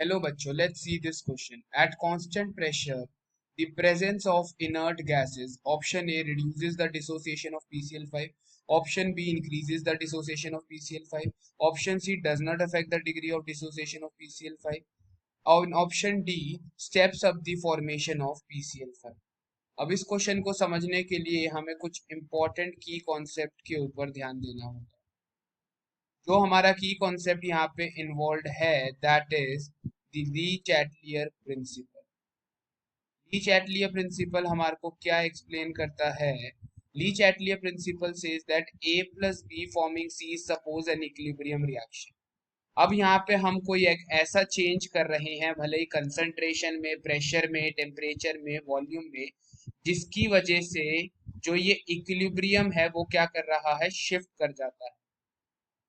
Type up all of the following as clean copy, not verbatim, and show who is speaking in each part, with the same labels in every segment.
Speaker 1: Hello bachcho, let's see this question. At constant pressure, the presence of inert gases, option A reduces the dissociation of PCl5, option B increases the dissociation of PCl5, option C does not affect the degree of dissociation of PCl5, और option D steps up the formation of PCl5. अब इस question को समझने के लिए हमें कुछ important की कॉन्सेप्ट के ऊपर ध्यान देना होगा। जो हमारा की कॉन्सेप्ट यहाँ पे इन्वॉल्व है that is the Lee Chatelier principal. Lee Chatelier principal हमारे को क्या एक्सप्लेन करता है? ली Chatelier principal says that A plus be forming C suppose an equilibrium reaction. अब यहाँ पे हम कोई एक ऐसा चेंज कर रहे हैं, भले ही कंसंट्रेशन में, प्रेशर में, टेम्परेचर में, वॉल्यूम में, जिसकी वजह से जो ये इक्विलिब्रियम है वो क्या कर रहा है, शिफ्ट कर जाता है।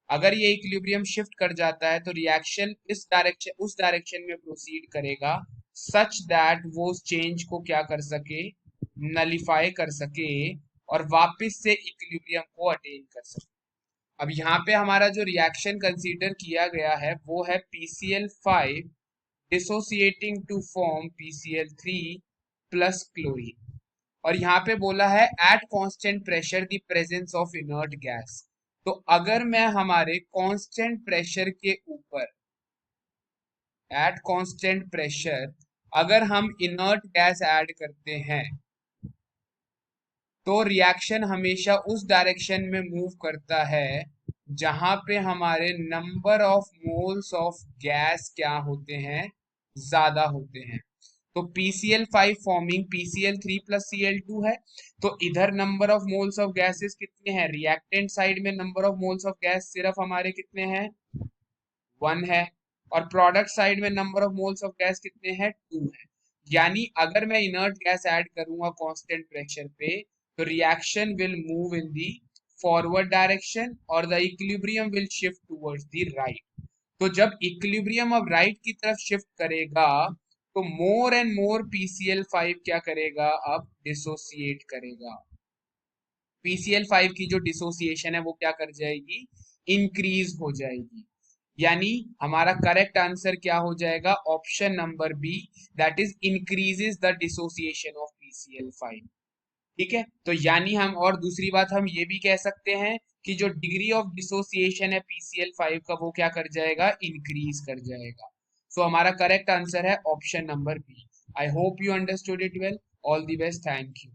Speaker 1: अगर ये इक्विलिब्रियम शिफ्ट कर जाता है तो रिएक्शन उस डायरेक्शन में प्रोसीड करेगा सच दैट वो उस चेंज को क्या कर सके, नलिफाई कर सके और वापस से इक्विलिब्रियम को अटेन कर सके। अब यहाँ पे हमारा जो रिएक्शन कंसीडर किया गया है वो है PCl5 dissociating to form PCl3 plus chlorine, और यहाँ पे बोला है at constant pressure the presence of inert gas. तो अगर मैं हमारे कांस्टेंट प्रेशर के ऊपर, एट कांस्टेंट प्रेशर, अगर हम इनर्ट गैस ऐड करते हैं तो रिएक्शन हमेशा उस डायरेक्शन में मूव करता है जहां पे हमारे number of moles of gas क्या होते हैं, ज्यादा होते हैं। तो PCl5 forming PCl3 plus Cl2 है, तो इधर number of moles of gases कितने हैं, रिएक्टेंट साइड में number of moles of gas सिर्फ हमारे कितने हैं, 1 है, और प्रोडक्ट साइड में number of moles of gas कितने हैं, 2 है। यानी अगर मैं इनर्ट गैस ऐड करूंगा कांस्टेंट प्रेशर पे तो reaction will move in the forward direction और the equilibrium will shift towards the right. तो जब इक्विलिब्रियम अब राइट की तरफ शिफ्ट करेगा तो मोर एंड मोर PCl5 क्या करेगा, अब डिसोसिएट करेगा। PCl5 की जो डिसोसिएशन है वो क्या कर जाएगी, इंक्रीज हो जाएगी। यानी हमारा करेक्ट आंसर क्या हो जाएगा, option number B, that is increases the dissociation of PCl5। ठीक है, तो यानी हम, और दूसरी बात हम ये भी कह सकते हैं कि जो डिग्री ऑफ डिसोसिएशन है PCl5 का वो क्या कर जाएगा, इंक्रीज कर जाएगा। सो हमारा करेक्ट आंसर है option number B. I hope you understood it well. All the best, thank you.